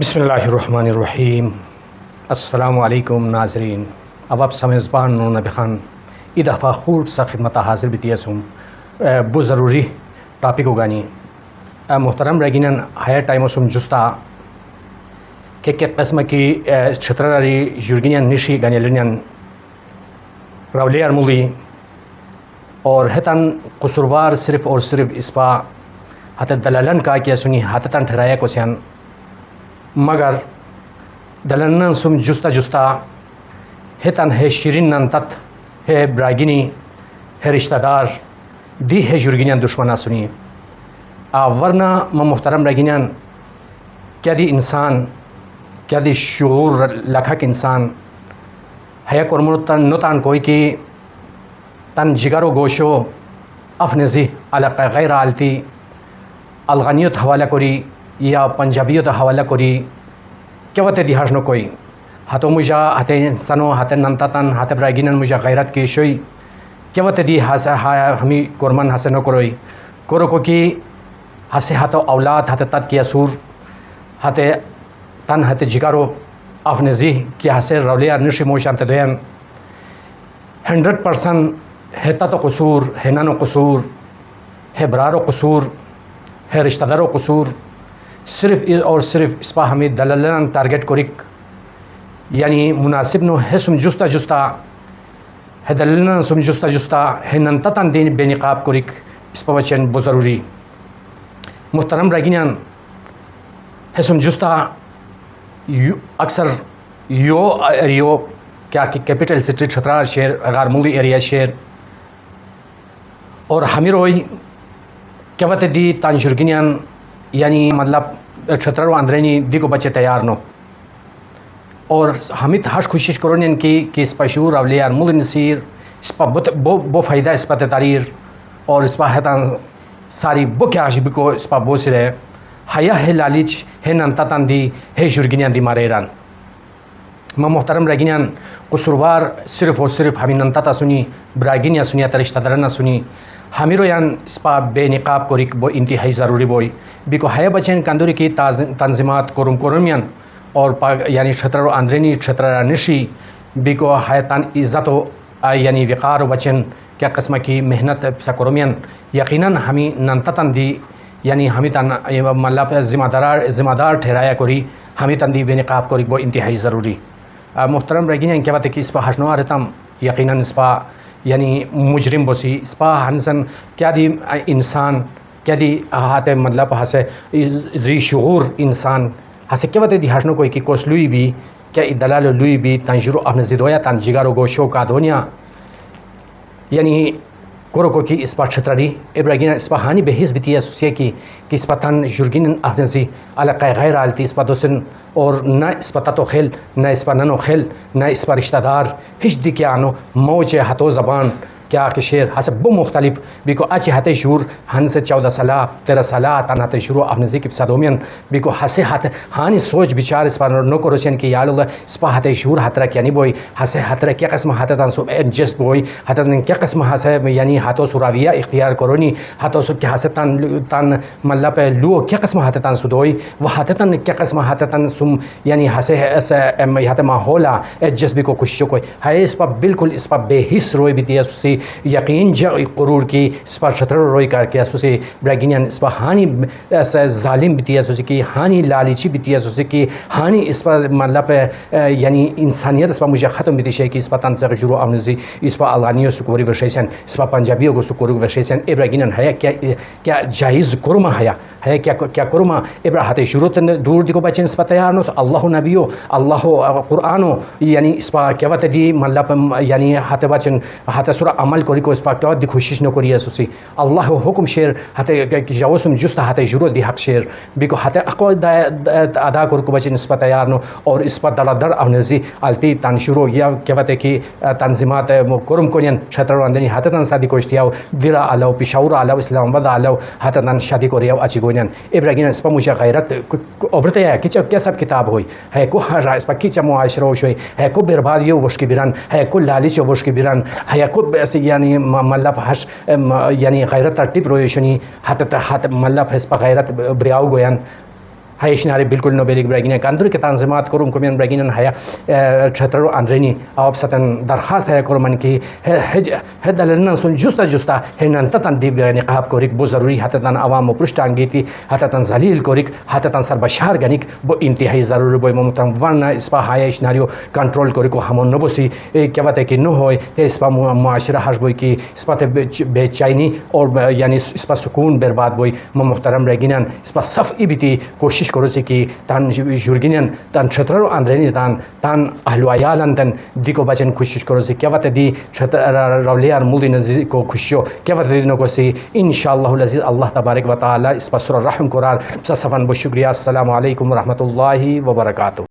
بسم اللہ الرحمن الرحیم۔ السلام علیکم ناظرین۔ اب سمزبان نو نبی خان ای دفعہ خوب سا خدمت حاضر بھی سم بو ضروری ٹاپک ہوگانی محترم رگینن ہایا ٹائم سم جستا کہ قسم کی چھتراری یورگینین نشی گانیلینین رولی ارمولی اور ہتن قصوروار صرف اور صرف اس پا ہت دلالن کا کیا سنی ہتن ٹھہرایا کو سیان مگر دلنن سم جستا جستا ہتن ہے شیرین نن تت ہے براگینی ہے رشتہ دار دی ہے یورگینین دشمنا سنی ورنہ محترم رگینین کیا دی انسان کیا دی شعور لکھک انسان ہے قرمن تن نتان کوئی کی تن جگر و گوشو افنزی علاقہ غیر عالتی الغنیت حوالہ کری یا پنجابیت حوالہ کری کیا وتے دیہاش نو کوئی ہتو مجھا ہتے سنو ہتے ننتتن ہتے براگینن مجھا غیرت کی شوئی کیا وتے دی ہمی قرمن ہسے نو کروئی کرو کو کی ہسے ہتو اولاد ہتے تت کی اسور ہتے تن ہتے جگارو افنزی کیا ہسے رولی ارنشی موشان تے دوین 100% ہے تتو قصور ہے ننو قصور ہے برارو قصور ہے رشتہ دارو قصور صرف اور صرف اس پا ہمیں دلالن ٹارگٹ کرک یعنی مناسب نو ہے سم جستا جستا ہے دلالن سم جستا جستا ہے ننتتن دین بے نقاب کرک اس پا بچن بو ضروری محترم رگینین ہے سم جستا اکثر یو کیا کہ کیپٹل سٹی چھترا شہر اگر مولی ایریا شہر اور ہمیں روئی کیا وتے دی تانجرگینین یعنی مطلب چھترو اندرینی دی کو بچے تیار نو اور ہمیں ہاش کوشش کرونین کی کہ اس پا شعور اولیار مول نصیر اس پا بو فائدہ اس پا تاریر اور اس پا حیطان ساری بو کیا عجب کو اس پا بو سرے حیا ہے لالچ ہے ننتتن دی ہے یورگینین دی مارے ایران محترم رگینین قصوروار صرف اور صرف ہمیں ننتتا سنی براگینیا سنیا رشتہ دارنا سنی ہمیں رویان اس پا بے نقاب کوریک بو انتہائی ضروری بوئی بیکو ہے بچین کندوری کی تنظیمات کرمیان اور یعنی چھتر اندرینی چھتر نشی بیکو ہے تن عزت و یعنی وقار و بچن کیا قسم کی محنت سا کرمیان یقیناً ہمیں ننتتن دی یعنی ہمیں تن مطلب ذمہ دار ٹھہرایا کوری ہمیں تن دی بے نقاب کوریک بو انتہائی ضروری محترم رگینین کیا بات ہے کہ اس پا حشنو آرتم یقیناً اس پا یعنی مجرم بوسی اس پا ہنسن کیا دی انسان کیا دی ہاتے مطلب ہسے ذی شعور انسان ہسے کیا بات ہے دی حشنو کوئی کی کوسلوئی بھی کیا دلال لوئی بھی تنجرو اپنے زدویا تن جگارو گوشو کا دنیا یعنی کرو کو کی اس پا چھتراری ابراگین اس پا ہانی بحیث بیتی ہے سوسیہ کی کہ اس پا تن یورگین افنزی علاقہ غیر آلتی اس پا دوسن اور نہ اس پا تتو خیل نہ اس پا ننو خیل نہ اس پا رشتہ دار ہش دی کیا آنو موچ ہتو زبان کیا کہ شیر حسب بو مختلف بیکو اچھی ہتے شور ہن سے 14 سالہ 13 سالہ تن ہتے شروع افنزی کی صدومین بیکو ہسے ہتے ہانی سوچ بچار اس پا نو کروچین کی یا اللہ اس پا ہتے شور ہترہ کیا نہیں بوئی ہسے ہترہ کیا قسم ہتے تن سو انجسٹ بوئی ہتے تن کیا قسم ہسے یعنی ہتو سراویہ اختیار کرونی ہتو سو کیا ہسے تن ملہ پہ لو کیا قسم ہتے تن سدوئی وہ ہتے تن کیا قسم ہتے تن سم یعنی ہسے ہتے ماحولا ایڈجسٹ بھی کو کوشش کوئی ہے اس پا بالکل اس پا بے حس روئی بھی دیا سی یقین قرور کی اس پر چھتر روئی کا کیا سوسی براگینین اس پر ہانی ظالم بیتی ہے سوسی کی ہانی لالچی بیتی ہے سوسی کی ہانی اس پر مطلب یعنی انسانیت اس پر مجھے ختم بیتی ہے کہ اس پر تنسق شروع آمنزی اس پر الغانیوں سکوری ورشیسن اس پر پنجابیوں کو سکوری ورشیسن ابراگینین ہے کیا جائز کرما ہے کیا کرما ابراہت شروع دور دیکھو بچین اس پر تیار نو اللہ نبیو اللہ قرآنو یعنی اس پر کیا وقت دی مطلب یعنی ہاتھ بچن ہاتھ سورہ عمل کوری کو اس پا کیا دی کوشش نہ کری سوسی اللہ حکم شیر ہتے جوسم جست ہتے شروع دی حق شیر بیکو ہتے اقوال ادا کر کو بچن اس پا تیار نو اور اس پا دل در اونزی التی تن شروع یا کیا وتے کی تنظیمات کرم کونین چھتر اندنی ہتے تن سادی کوشتیاو دیرا علو پشاور علو اسلام آباد علو ہتے تن شادی کوریاو اچھی گونین ابراگین اس پا مجھے غیرت ابرتے ہے کیا سب کتاب ہوئی ہے کو ہر اس پا کیچا معاشرہ ہوئی ہے کو بربادیو وشکی بیران ہے کو لالچ وشکی بیران ہے کو یعنی مطلب ہش یعنی غیرت ترتیب رویشنی ہت مطلب ہس پا غیرت بریاو گویان هایشناری بالکل نو بیلیک برگینه کاندر که تنظیمات کروم کمین برگینن هیا چتر اندرینی آب ستن درخواست هیا کرومن کی هد لنن سن جستا هنن تتن دی نقاب کوریک بو ضروری حتتن عوام و پرشتانگیتی حتتن ذلیل کوریک حتتن سر بشار گنیک بو انتهایی ضروری بو محترم ورنه اسپا هایشناریو کنترل کوریکو همون نبوسی که وقتی که نه ہوئے اسپا معاشرہ ہش بوئی کی اسپا بے چینی اور یعنی اسپا سکون برباد بوئی محترم رگینن اسپا صف ای بیتی کوشش کرو سی کی تان جورگینن تان چھترو اندرینی تان اهل و عیالن تان دیکو بچن کوشش کرو سی که وقت دی رولیار مولدی نزدیک کو خوشیو که وقت دی نکو سی انشاءاللہ العزیز اللہ تبارک و تعالی اسپا سر رحم قرار صفن بو شکریہ. السلام علیکم ورحمۃ اللہ وبرکاتہ.